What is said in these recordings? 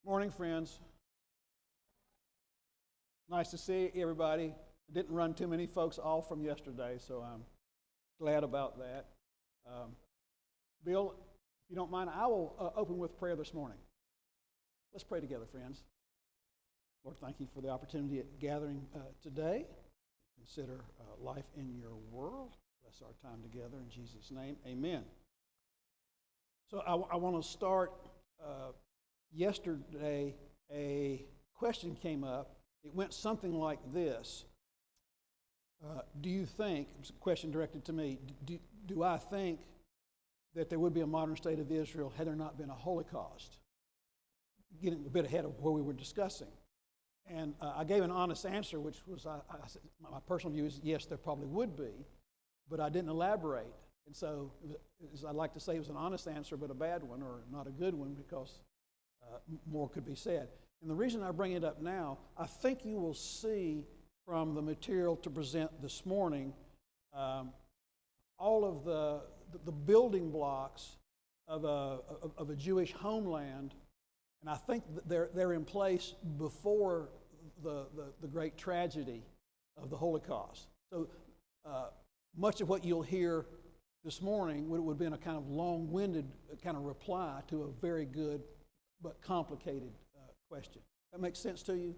Morning, friends. Nice to see everybody. I didn't run too many folks off from yesterday, so I'm glad about that. Bill, if you don't mind, I will open with prayer this morning. Let's pray together, friends. Lord, thank you for the opportunity at gathering today. Consider life in your world. Bless our time together in Jesus' name. Amen. So I want to start. Yesterday, a question came up. It went something like this. Do you think, it's a question directed to me, do I think that there would be a modern state of Israel had there not been a Holocaust? Getting a bit ahead of where we were discussing. And I gave an honest answer, which was, I said, my personal view is, yes, there probably would be, but I didn't elaborate. And so, as I like to say, it was an honest answer, but a bad one, or not a good one, because more could be said. And the reason I bring it up now, I think you will see from the material to present this morning all of the building blocks of a Jewish homeland, and I think that they're in place before the great tragedy of the Holocaust. So much of what you'll hear this morning would have been a kind of long-winded kind of reply to a very good but complicated question. That makes sense to you?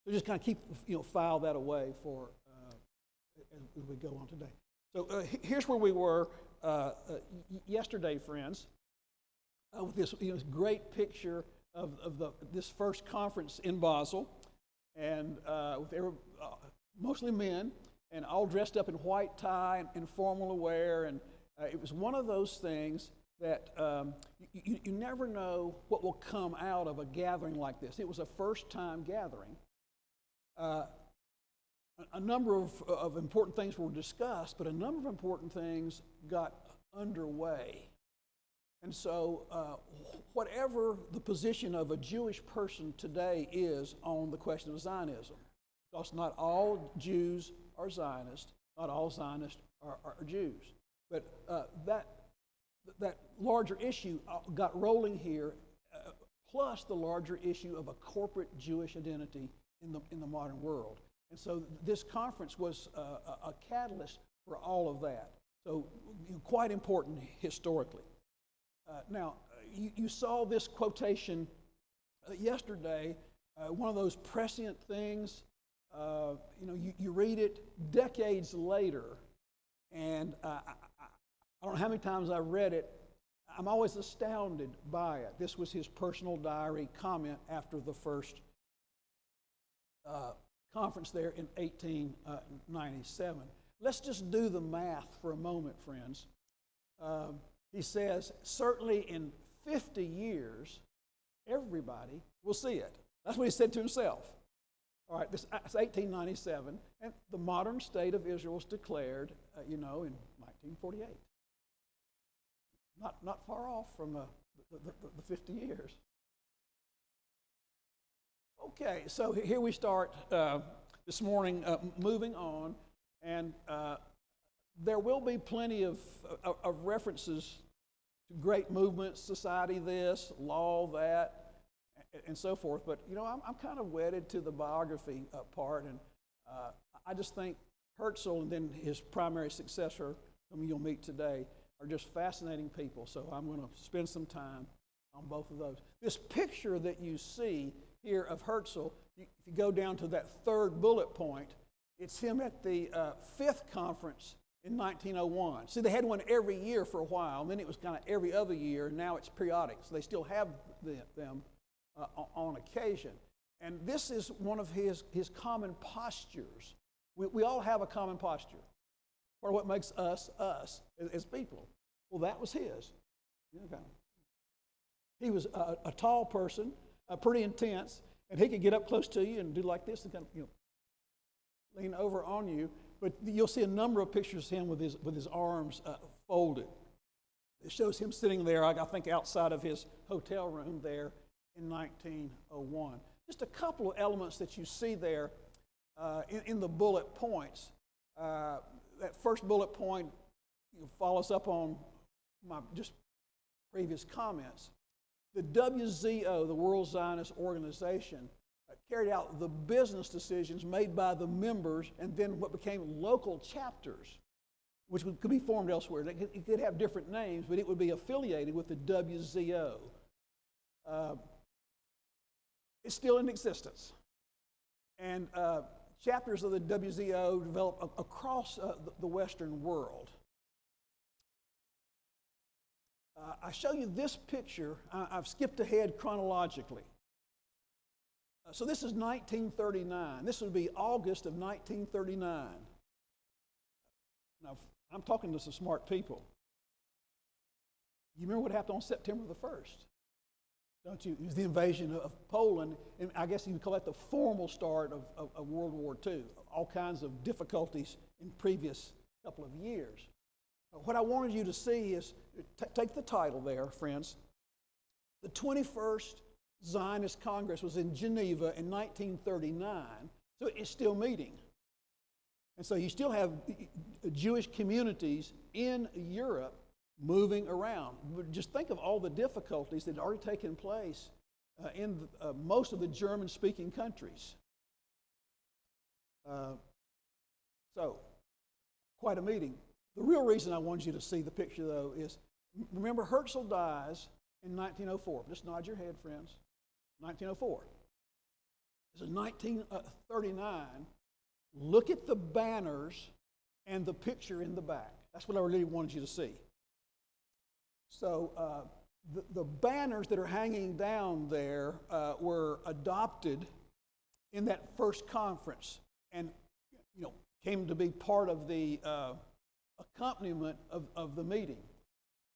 So just kind of keep, file that away for as we go on today. So here's where we were yesterday, friends, with this great picture of this first conference in Basel, and with mostly men, and all dressed up in white tie and formal wear, and it was one of those things that you never know what will come out of a gathering like this. It was a first-time gathering. A number of important things were discussed, but a number of important things got underway. And so whatever the position of a Jewish person today is on the question of Zionism, because not all Jews are Zionists, not all Zionists are Jews, but that larger issue got rolling here, plus the larger issue of a corporate Jewish identity in the modern world. And so this conference was a catalyst for all of that. So quite important historically. Now, you saw this quotation yesterday, one of those prescient things. You read it decades later, and I don't know how many times I've read it. I'm always astounded by it. This was his personal diary comment after the first conference there in 1897. Let's just do the math for a moment, friends. He says, certainly in 50 years, everybody will see it. That's what he said to himself. All right, this is 1897, and the modern state of Israel was declared, in 1948. Not far off from the 50 years. Okay, so here we start this morning, moving on, and there will be plenty of references to great movements, society this, law that, and so forth. But I'm kind of wedded to the biography part, and I just think Herzl and then his primary successor, whom you'll meet today, are just fascinating people. So I'm going to spend some time on both of those. This picture that you see here of Herzl, if you go down to that third bullet point, it's him at the fifth conference in 1901. See, they had one every year for a while, and then it was kind of every other year, and now it's periodic. So they still have them on occasion. And this is one of his common postures. We all have a common posture, or what makes us as people. Well, that was his. He was a tall person, pretty intense, and he could get up close to you and do like this and kind of lean over on you. But you'll see a number of pictures of him with his arms folded. It shows him sitting there, I think, outside of his hotel room there in 1901. Just a couple of elements that you see there in the bullet points. That first bullet point follows up on my just previous comments. the WZO, the World Zionist Organization, carried out the business decisions made by the members and then what became local chapters, which could be formed elsewhere. It could have different names, but it would be affiliated with the WZO. It's still in existence. And chapters of the WZO develop across the Western world. I show you this picture. I've skipped ahead chronologically. So this is 1939. This would be August of 1939. Now, I'm talking to some smart people. You remember what happened on September the 1st? Don't you? It was the invasion of Poland, and I guess you would call that the formal start of World War II. All kinds of difficulties in previous couple of years. What I wanted you to see is, take the title there, friends. The 21st Zionist Congress was in Geneva in 1939, so it's still meeting. And so you still have Jewish communities in Europe moving around. But just think of all the difficulties that had already taken place in most of the German-speaking countries. So, quite a meeting. The real reason I wanted you to see the picture, though, is, remember, Herzl dies in 1904. Just nod your head, friends. 1904. This is 1939. Look at the banners and the picture in the back. That's what I really wanted you to see. So the banners that are hanging down there were adopted in that first conference and came to be part of the accompaniment of the meeting.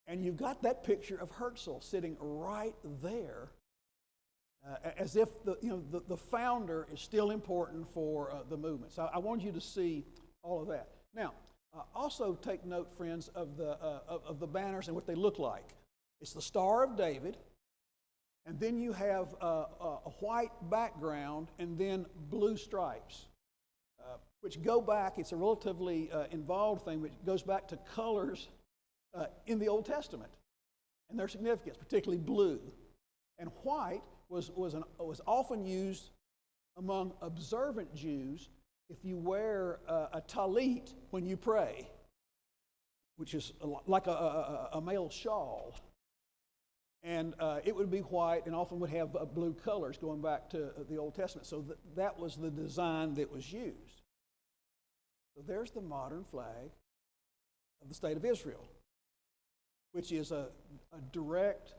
And you've got that picture of Herzl sitting right there, as if the founder is still important for the movement. So I wanted you to see all of that. Now, also take note, friends, of the banners and what they look like. It's the Star of David, and then you have a white background and then blue stripes, which go back. It's a relatively involved thing, which goes back to colors in the Old Testament and their significance, particularly blue. And white was often used among observant Jews if you wear a talit when you pray, which is like a male shawl. And it would be white and often would have blue colors going back to the Old Testament. So that was the design that was used. So there's the modern flag of the State of Israel, which is a direct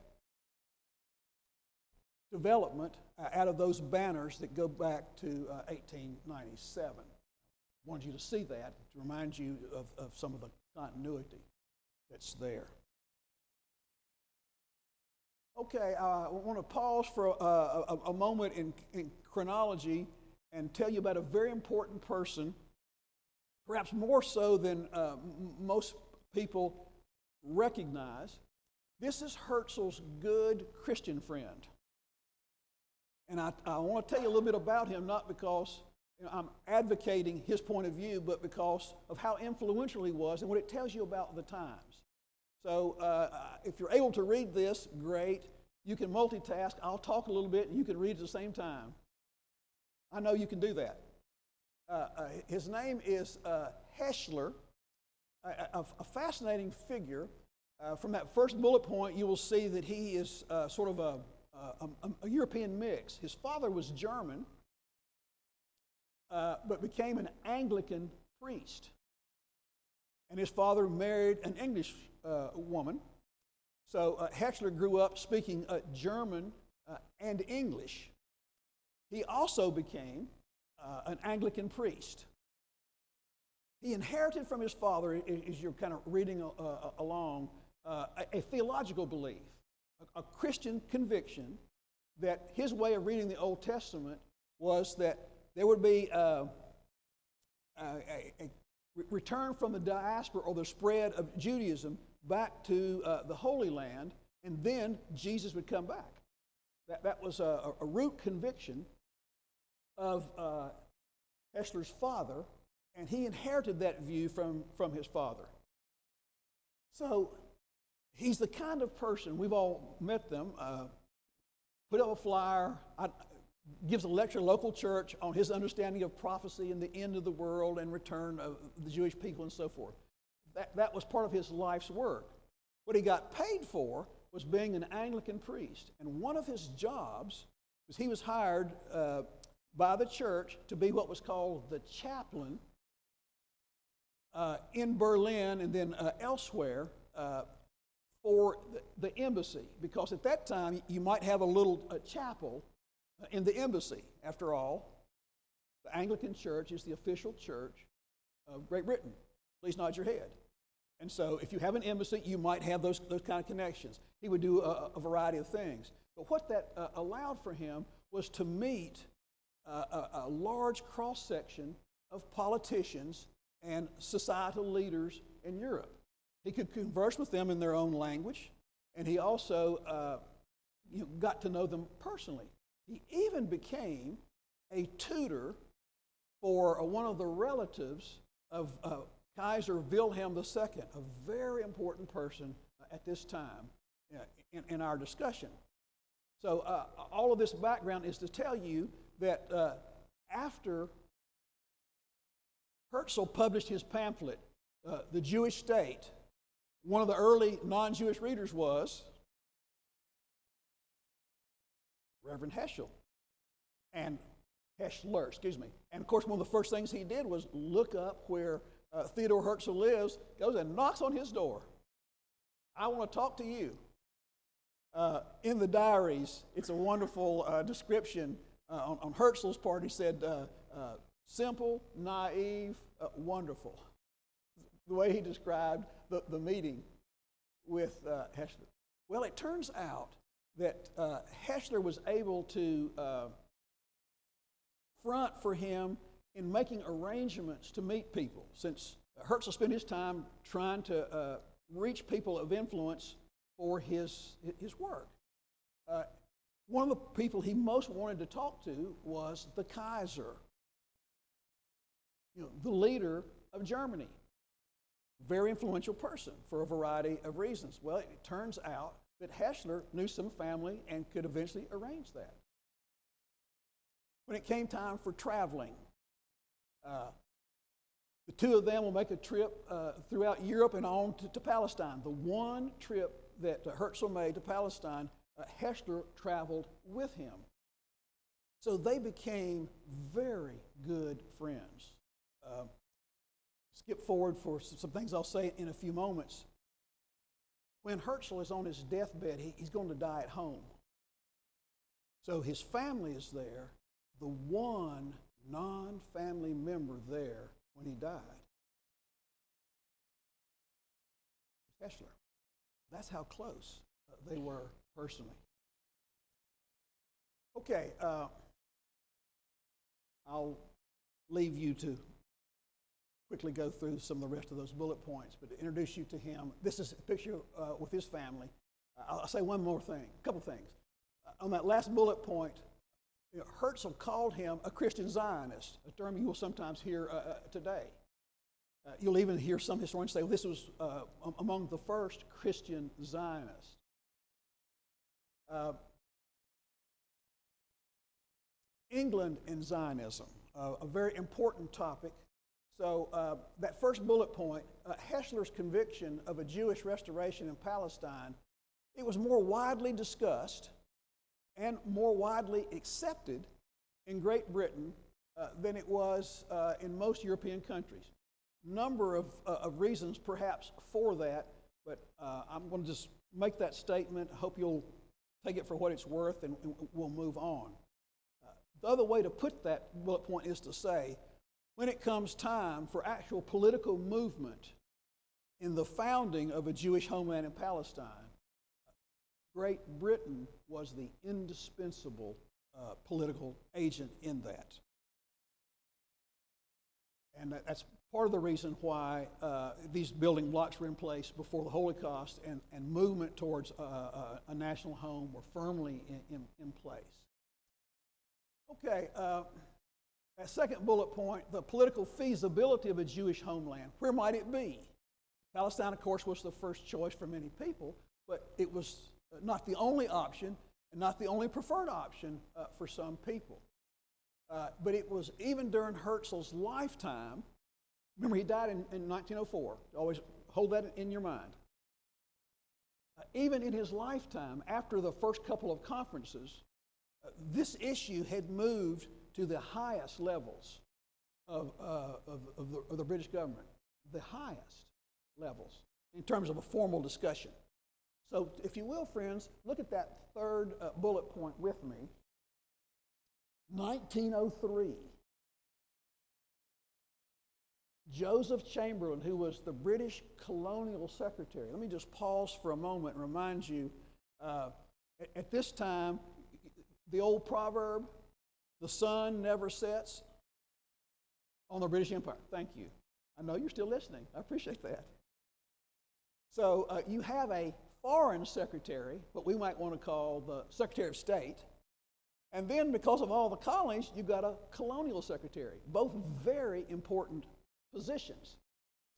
development out of those banners that go back to 1897. I wanted you to see that, to remind you of some of the continuity that's there. Okay, I want to pause for a moment in chronology and tell you about a very important person, perhaps more so than most people recognize. This is Herzl's good Christian friend. And I want to tell you a little bit about him, not because I'm advocating his point of view, but because of how influential he was and what it tells you about the times. So if you're able to read this, great. You can multitask. I'll talk a little bit and you can read at the same time. I know you can do that. His name is Heschler, a fascinating figure. From that first bullet point, you will see that he is sort of a European mix. His father was German, but became an Anglican priest. And his father married an English woman. So Heschler grew up speaking German and English. He also became an Anglican priest. He inherited from his father, as you're kind of reading along, a theological belief, a Christian conviction that his way of reading the Old Testament was that there would be a return from the diaspora or the spread of Judaism back to the Holy Land, and then Jesus would come back. That was a root conviction of Heschler's father, and he inherited that view from his father. So he's the kind of person, we've all met them, put up a flyer, gives a lecture at a local church on his understanding of prophecy and the end of the world and return of the Jewish people and so forth. That was part of his life's work. What he got paid for was being an Anglican priest. And one of his jobs was he was hired by the church to be what was called the chaplain in Berlin and then elsewhere for the embassy. Because at that time, you might have a little chapel in the embassy. After all, the Anglican Church is the official church of Great Britain. Please nod your head. And so if you have an embassy, you might have those kind of connections. He would do a variety of things. But what that allowed for him was to meet a large cross-section of politicians and societal leaders in Europe. He could converse with them in their own language, and he also got to know them personally. He even became a tutor for one of the relatives of Kaiser Wilhelm II, a very important person at this time in our discussion. So all of this background is to tell you that after Herzl published his pamphlet, The Jewish State, one of the early non-Jewish readers was Reverend Heschel, and Heschler, excuse me. And of course, one of the first things he did was look up where Theodor Herzl lives, goes and knocks on his door. I want to talk to you. In the diaries, it's a wonderful description on Herzl's part. He said, simple, naive, wonderful. The way he described the meeting with Heschler. Well, it turns out that Heschler was able to front for him in making arrangements to meet people, since Herzl spent his time trying to reach people of influence for his work. One of the people he most wanted to talk to was the Kaiser, the leader of Germany. Very influential person for a variety of reasons. Well, it turns out that Heschler knew some family and could eventually arrange that. When it came time for traveling, the two of them will make a trip throughout Europe and on to Palestine. The one trip that Herzl made to Palestine, Heschler traveled with him. So they became very good friends. Skip forward for some things I'll say in a few moments. When Herzl is on his deathbed, he's going to die at home. So his family is there. The one non-family member there when he died was Heschler. That's how close they were personally. Okay, I'll leave you to quickly go through some of the rest of those bullet points, but to introduce you to him, this is a picture with his family. I'll say one more thing, a couple things. On that last bullet point, Herzl called him a Christian Zionist, a term you will sometimes hear today. You'll even hear some historians say, well, this was among the first Christian Zionists. England and Zionism, a very important topic. So that first bullet point, Heschler's conviction of a Jewish restoration in Palestine, it was more widely discussed and more widely accepted in Great Britain than it was in most European countries. Number of reasons perhaps for that, but I'm going to just make that statement. I hope you'll take it for what it's worth, and we'll move on. The other way to put that bullet point is to say, when it comes time for actual political movement in the founding of a Jewish homeland in Palestine, Great Britain was the indispensable political agent in that. And that's part of the reason why these building blocks were in place before the Holocaust, and movement towards a national home were firmly in place. Okay, that second bullet point, the political feasibility of a Jewish homeland. Where might it be? Palestine, of course, was the first choice for many people, but it was not the only option. and not the only preferred option for some people. But it was even during Herzl's lifetime. Remember, he died in 1904. Always hold that in your mind. Even in his lifetime, after the first couple of conferences, this issue had moved to the highest levels of the British government, the highest levels in terms of a formal discussion. So, if you will, friends, look at that third bullet point with me. 1903. Joseph Chamberlain, who was the British colonial secretary. Let me just pause for a moment and remind you, at this time, the old proverb, the sun never sets on the British Empire. Thank you. I know you're still listening. I appreciate that. So you have a foreign secretary, what we might want to call the Secretary of State, and then because of all the colonies, you've got a colonial secretary, both very important positions.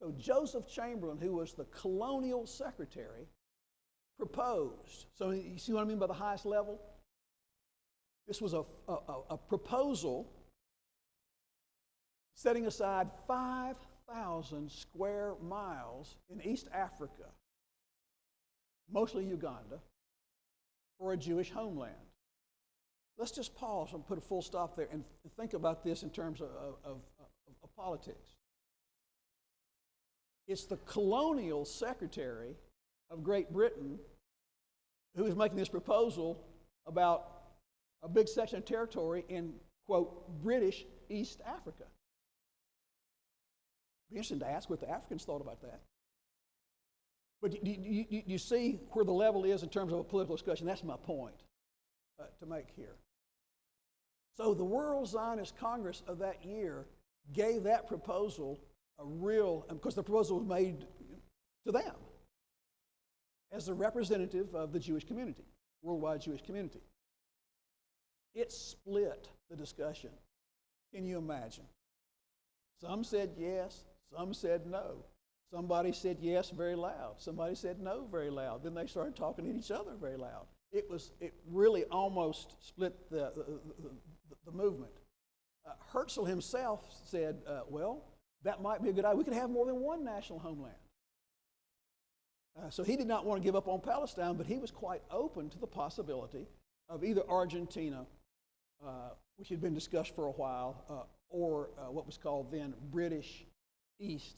So Joseph Chamberlain, who was the colonial secretary, proposed. So you see what I mean by the highest level? This was a proposal setting aside 5,000 square miles in East Africa, mostly Uganda, for a Jewish homeland. Let's just pause and put a full stop there and think about this in terms of politics. It's the colonial secretary of Great Britain who is making this proposal about a big section of territory in, quote, British East Africa. It'd be interesting to ask what the Africans thought about that. But you see where the level is in terms of a political discussion. That's my point to make here. So the World Zionist Congress of that year gave that proposal a real, because the proposal was made to them as the representative of the Jewish community, worldwide Jewish community. It split the discussion. Can you imagine? Some said yes, some said no. Somebody said yes very loud. Somebody said no very loud. Then they started talking to each other very loud. It really almost split the movement. Herzl himself said, well, that might be a good idea. We could have more than one national homeland. So he did not want to give up on Palestine, but he was quite open to the possibility of either Argentina, which had been discussed for a while, or what was called then British East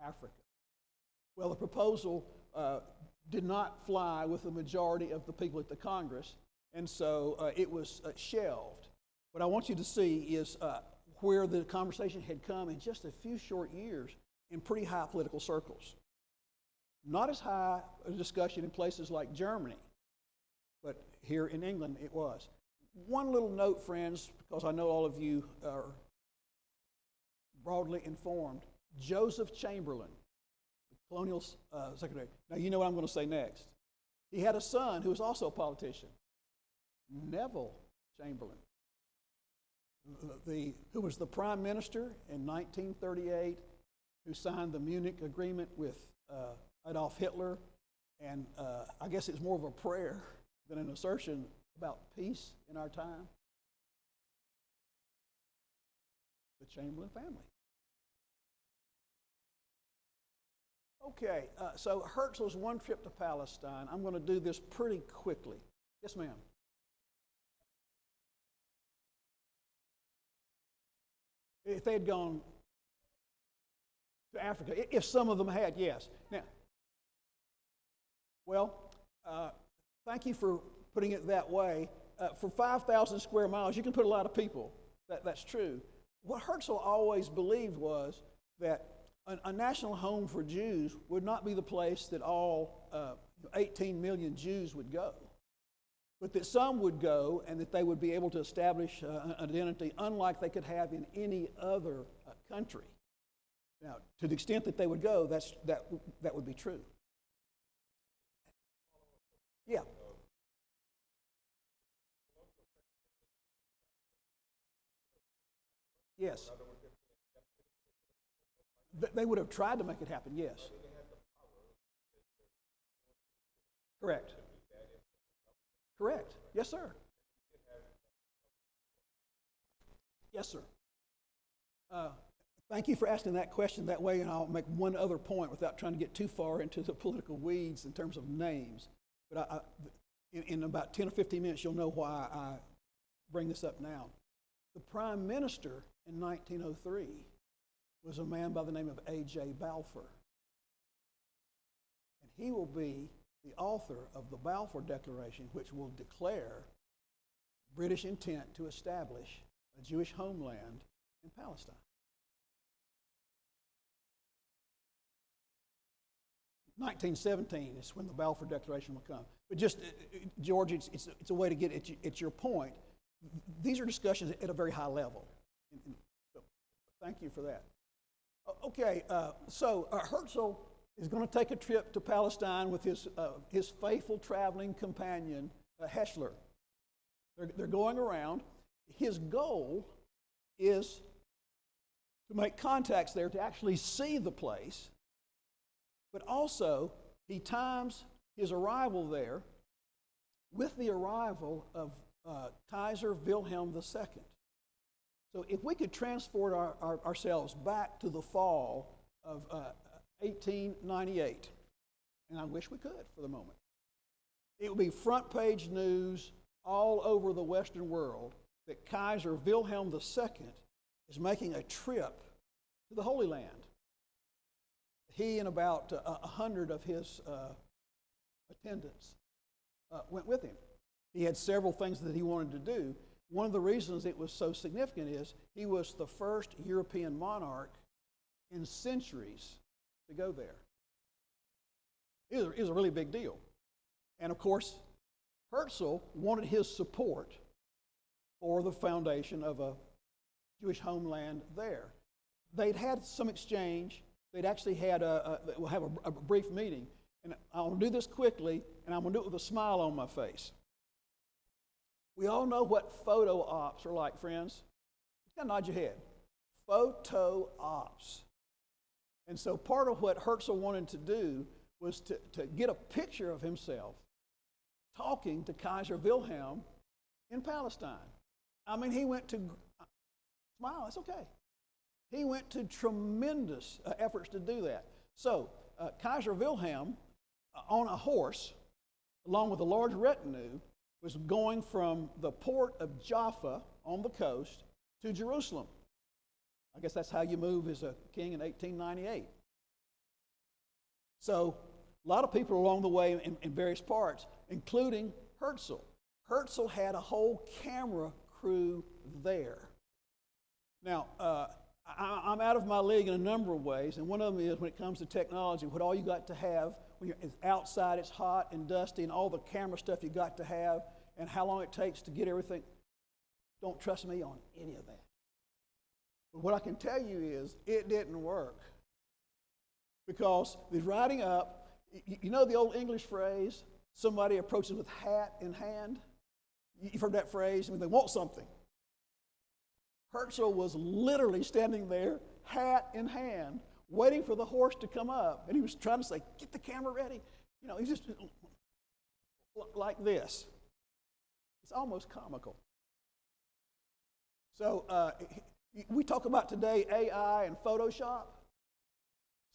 Africa. Well, the proposal did not fly with the majority of the people at the Congress, and so it was shelved. What I want you to see is where the conversation had come in just a few short years in pretty high political circles. Not as high a discussion in places like Germany, but here in England it was. One little note, friends, because I know all of you are broadly informed. Joseph Chamberlain, the colonial secretary. Now you know what I'm going to say next. He had a son who was also a politician, Neville Chamberlain, who was the prime minister in 1938, who signed the Munich Agreement with Adolf Hitler, and I guess it's more of a prayer than an assertion about peace in our time. The Chamberlain family. Okay, so Herzl's one trip to Palestine. I'm going to do this pretty quickly. Yes, ma'am. If they had gone to Africa, if some of them had, yes. Now, well, thank you for putting it that way. For 5,000 square miles, you can put a lot of people. That's true. What Herzl always believed was that a national home for Jews would not be the place that all 18 million Jews would go, but that some would go and that they would be able to establish an identity unlike they could have in any other country. Now, to the extent that they would go, that would be true. Yeah. Yes. They would have tried to make it happen, yes. Correct. Correct. Yes, sir. Yes, sir. Thank you for asking that question that way, and I'll make one other point without trying to get too far into the political weeds in terms of names. But in about 10 or 15 minutes, you'll know why I bring this up now. The prime minister in 1903 was a man by the name of A.J. Balfour. And he will be the author of the Balfour Declaration, which will declare British intent to establish a Jewish homeland in Palestine. 1917 is when the Balfour Declaration will come. But just, George, it's a way to get at your point. These are discussions at a very high level. So thank you for that. Okay, so Herzl is going to take a trip to Palestine with his faithful traveling companion, Heschler. They're going around. His goal is to make contacts there, to actually see the place, but also he times his arrival there with the arrival of Kaiser Wilhelm II. So if we could transport ourselves back to the fall of 1898, and I wish we could for the moment, it would be front page news all over the Western world that Kaiser Wilhelm II is making a trip to the Holy Land. He and about 100 of his attendants went with him. He had several things that he wanted to do. One of the reasons it was so significant is he was the first European monarch in centuries to go there. It was a really big deal. And of course, Herzl wanted his support for the foundation of a Jewish homeland there. They'd had some exchange. They'd actually had we'll have a brief meeting. And I'll do this quickly, and I'm going to do it with a smile on my face. We all know what photo ops are like, friends. You kind of nod your head. Photo ops. And so part of what Herzl wanted to do was to get a picture of himself talking to Kaiser Wilhelm in Palestine. I mean, he went to, smile, it's okay. He went to tremendous efforts to do that. So Kaiser Wilhelm, on a horse, along with a large retinue, was going from the port of Jaffa on the coast to Jerusalem. I guess that's how you move as a king in 1898. So a lot of people along the way in various parts, including Herzl. Herzl had a whole camera crew there. Now, I'm out of my league in a number of ways, and one of them is when it comes to technology, what all you got to have when you're outside, it's hot and dusty, and all the camera stuff you got to have, and how long it takes to get everything. Don't trust me on any of that. But what I can tell you is it didn't work. Because the riding up, you know the old English phrase, somebody approaches with hat in hand? You've heard that phrase, I mean, they want something. Herzl was literally standing there, hat in hand, waiting for the horse to come up. And he was trying to say, get the camera ready. You know, he's just like this. It's almost comical. So we talk about today AI and Photoshop.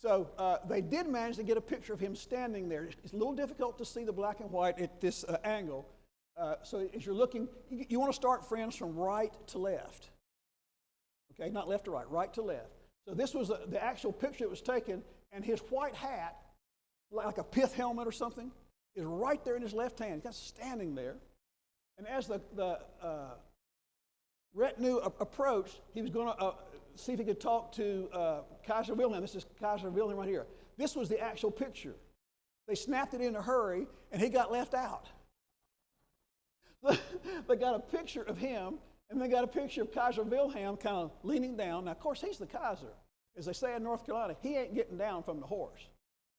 So they did manage to get a picture of him standing there. It's a little difficult to see the black and white at this angle. So as you're looking, you want to start, friends, from right to left. Okay, not left to right, right to left. So this was the actual picture that was taken, and his white hat, like a pith helmet or something, is right there in his left hand. He's kind of standing there. And as the retinue approached, he was going to see if he could talk to Kaiser Wilhelm. This is Kaiser Wilhelm right here. This was the actual picture. They snapped it in a hurry, and he got left out. They got a picture of him, and they got a picture of Kaiser Wilhelm kind of leaning down. Now, of course, he's the Kaiser. As they say in North Carolina, he ain't getting down from the horse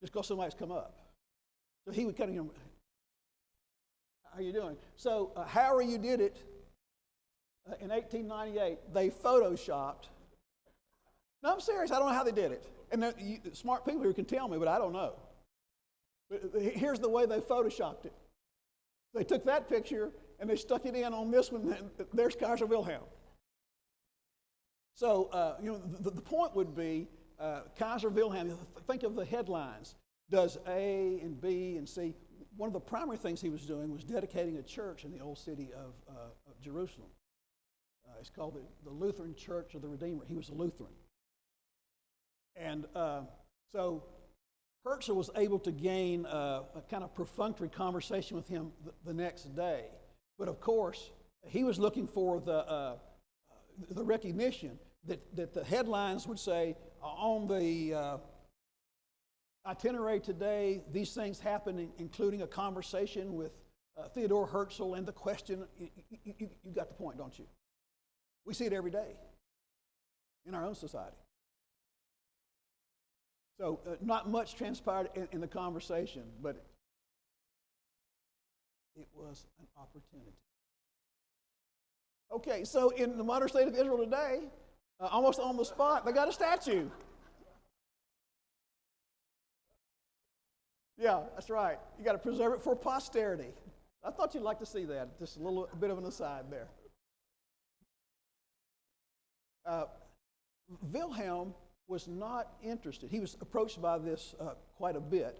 just because somebody's come up. So he would kind of, you know, how are you doing? So however you did it, in 1898, they photoshopped. No, I'm serious. I don't know how they did it. And smart people here can tell me, but I don't know. But here's the way they photoshopped it. They took that picture and they stuck it in on this one. There's Kaiser Wilhelm. So, the point would be Kaiser Wilhelm, think of the headlines. Does A and B and C. One of the primary things he was doing was dedicating a church in the old city of Jerusalem. It's called the Lutheran Church of the Redeemer. He was a Lutheran. And so Herzl was able to gain a kind of perfunctory conversation with him the next day. But of course, he was looking for the recognition that the headlines would say, on the itinerary today, these things happened, including a conversation with Theodor Herzl and the question. You got the point, don't you? We see it every day in our own society. So not much transpired in the conversation, but it was an opportunity. Okay, so in the modern state of Israel today, almost on the spot, they got a statue. Yeah, that's right. You got to preserve it for posterity. I thought you'd like to see that. Just a bit of an aside there. Wilhelm was not interested. He was approached by this quite a bit.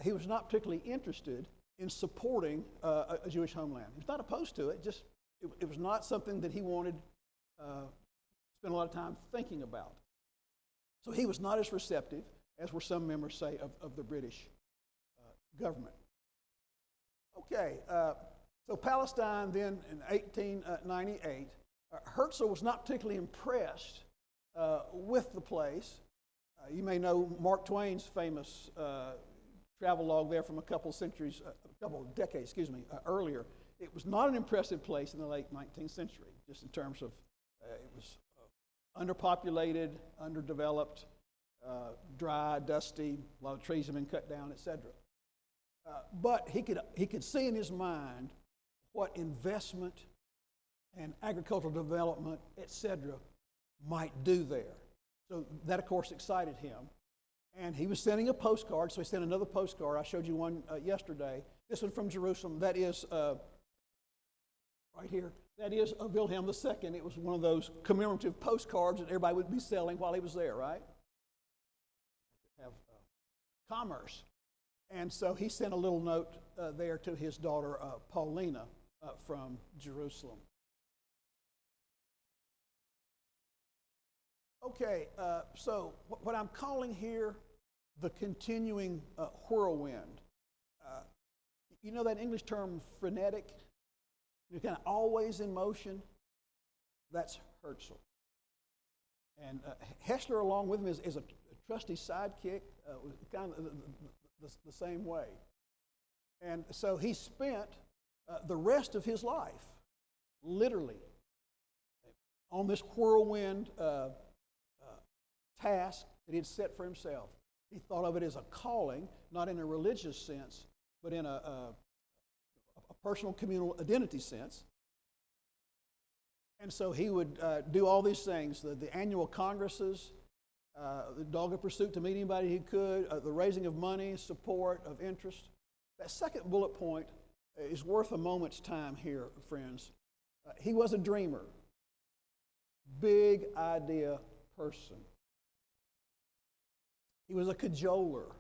He was not particularly interested in supporting a Jewish homeland. He was not opposed to it. Just it was not something that he wanted to spend a lot of time thinking about. So he was not as receptive as were some members, say, of the British government. Okay, so Palestine then in 1898, Herzl was not particularly impressed with the place. You may know Mark Twain's famous travelogue there from a couple of decades, earlier. It was not an impressive place in the late 19th century, just in terms of it was underpopulated, underdeveloped, dry, dusty, a lot of trees have been cut down, etc. But he could see in his mind what investment and agricultural development, etc., might do there. So that, of course, excited him. And he was sending a postcard, so he sent another postcard. I showed you one yesterday. This one from Jerusalem. That is right here. That is Wilhelm II. It was one of those commemorative postcards that everybody would be selling while he was there, right? Have commerce. And so he sent a little note there to his daughter Paulina from Jerusalem. Okay, so what I'm calling here the continuing whirlwind. You know that English term frenetic? You're kind of always in motion. That's Herzl. And Hessler, along with him, is a trusty sidekick, kind of the same way. And so he spent the rest of his life, literally, on this whirlwind task that he had set for himself. He thought of it as a calling, not in a religious sense, but in a personal communal identity sense. And so he would do all these things, the annual congresses, the dogged pursuit to meet anybody he could, the raising of money, support, of interest. That second bullet point is worth a moment's time here, friends. He was a dreamer, big idea person. He was a cajoler.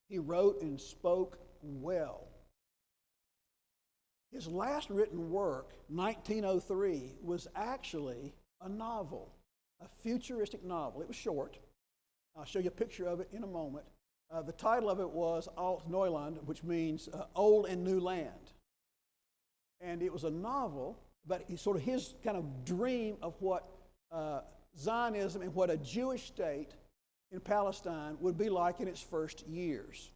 He wrote and spoke well. His last written work, 1903, was actually a novel, a futuristic novel. It was short. I'll show you a picture of it in a moment. The title of it was Alt Neuland, which means Old and New Land. And it was a novel, but sort of his kind of dream of what Zionism and what a Jewish state in Palestine would be like in its first years.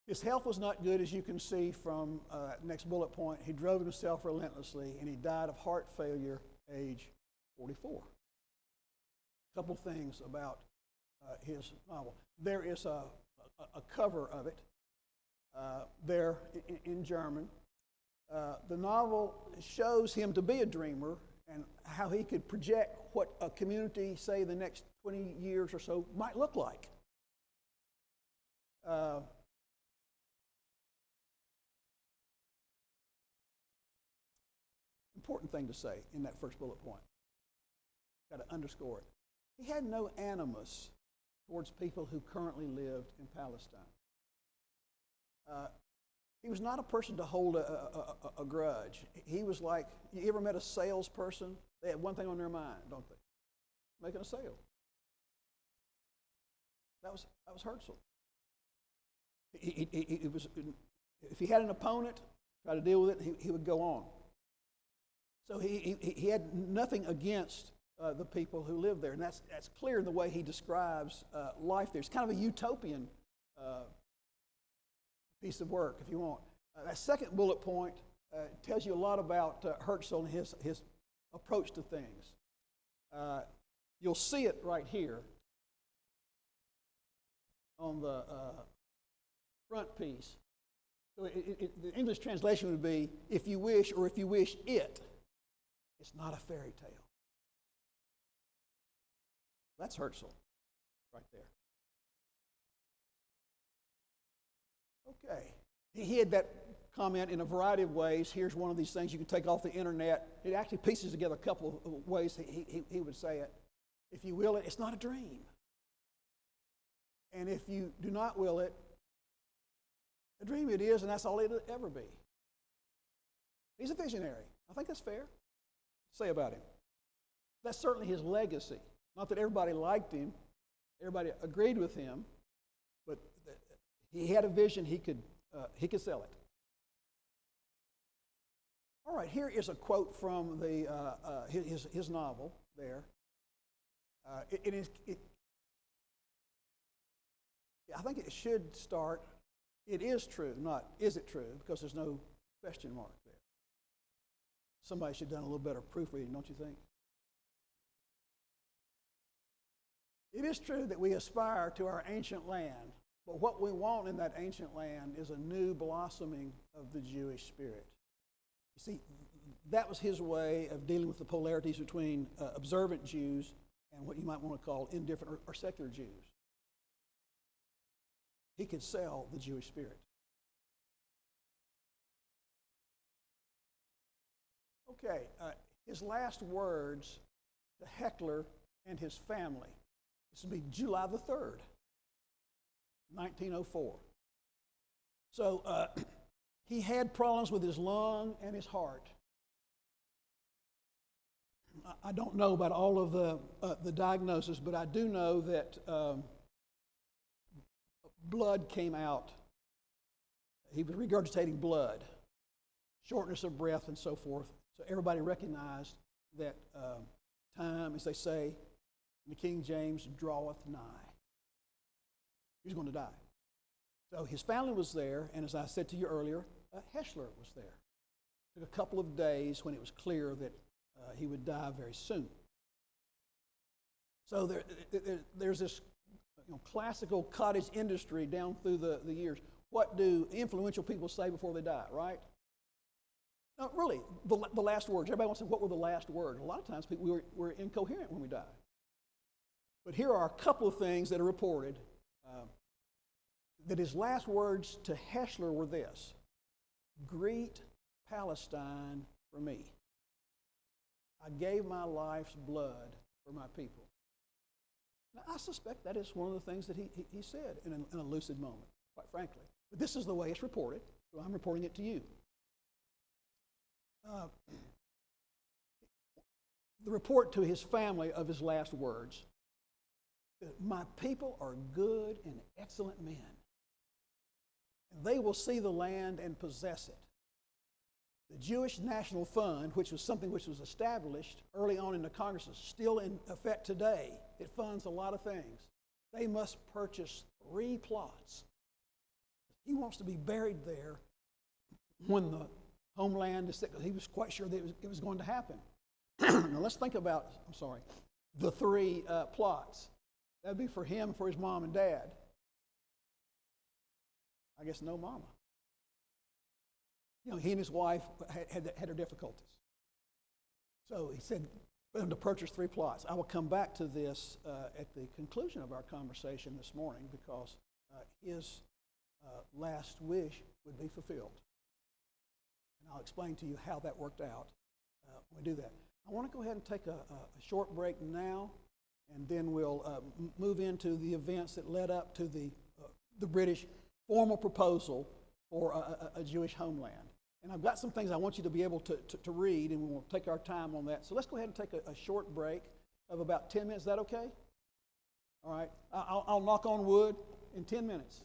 His health was not good, as you can see from next bullet point. He drove himself relentlessly, and he died of heart failure, age 44. A couple things about his novel. There is a cover of it there in German. The novel shows him to be a dreamer and how he could project what a community, say, the next 20 years or so might look like. important thing to say in that first bullet point. Got to underscore it. He had no animus towards people who currently lived in Palestine. He was not a person to hold a grudge. He was like, you ever met a salesperson? They have one thing on their mind, don't they? Making a sale. That was Herzl. He was, if he had an opponent, try to deal with it, he would go on. So he had nothing against the people who lived there, and that's clear in the way he describes life there. It's kind of a utopian piece of work, if you want. That second bullet point tells you a lot about Herzl and his approach to things. You'll see it right here on the front piece. So the English translation would be, if you wish, or if you wish it, it's not a fairy tale. That's Herzl right there. Okay. He had that comment in a variety of ways. Here's one of these things you can take off the internet. It actually pieces together a couple of ways he would say it. If you will it, it's not a dream. And if you do not will it, a dream it is, and that's all it'll ever be. He's a visionary. I think that's fair to say about him. That's certainly his legacy. Not that everybody liked him, everybody agreed with him, but he had a vision, he could sell it. All right, here is a quote from his novel there. I think it should start, it is true, not is it true, because there's no question mark there. Somebody should have done a little better proofreading, don't you think? It is true that we aspire to our ancient land, but what we want in that ancient land is a new blossoming of the Jewish spirit. You see, that was his way of dealing with the polarities between observant Jews and what you might want to call indifferent or secular Jews. He could sell the Jewish spirit. Okay, his last words to Heckler and his family. This would be July the 3rd, 1904. So he had problems with his lung and his heart. I don't know about all of the diagnosis, but I do know that blood came out. He was regurgitating blood, shortness of breath, and so forth. So everybody recognized that time, as they say in the King James, draweth nigh. He was going to die. So his family was there, and as I said to you earlier, Heschler was there. It took a couple of days when it was clear that he would die very soon. So there's this classical cottage industry down through the years. What do influential people say before they die, right? No, really, the last words. Everybody wants to say, what were the last words? A lot of times people we're incoherent when we die. But here are a couple of things that are reported that his last words to Heschler were this: greet Palestine for me. I gave my life's blood for my people. Now, I suspect that is one of the things that he said in a lucid moment, quite frankly. But this is the way it's reported, so I'm reporting it to you. The report to his family of his last words: my people are good and excellent men. They will see the land and possess it. The Jewish National Fund, which was something which was established early on in the Congress, is still in effect today. It funds a lot of things. They must purchase 3 plots. He wants to be buried there when the homeland is sick. He was quite sure that it was going to happen. Now let's think about, the 3 plots. That would be for him, for his mom and dad. I guess no mama. He and his wife had their difficulties. So he said for them to purchase 3 plots. I will come back to this at the conclusion of our conversation this morning, because his last wish would be fulfilled. And I'll explain to you how that worked out we do that. I want to go ahead and take a short break now, and then we'll move into the events that led up to the British formal proposal for a Jewish homeland. And I've got some things I want you to be able to read, and we'll take our time on that. So let's go ahead and take a short break of about 10 minutes. Is that okay? All right. I'll knock on wood in 10 minutes.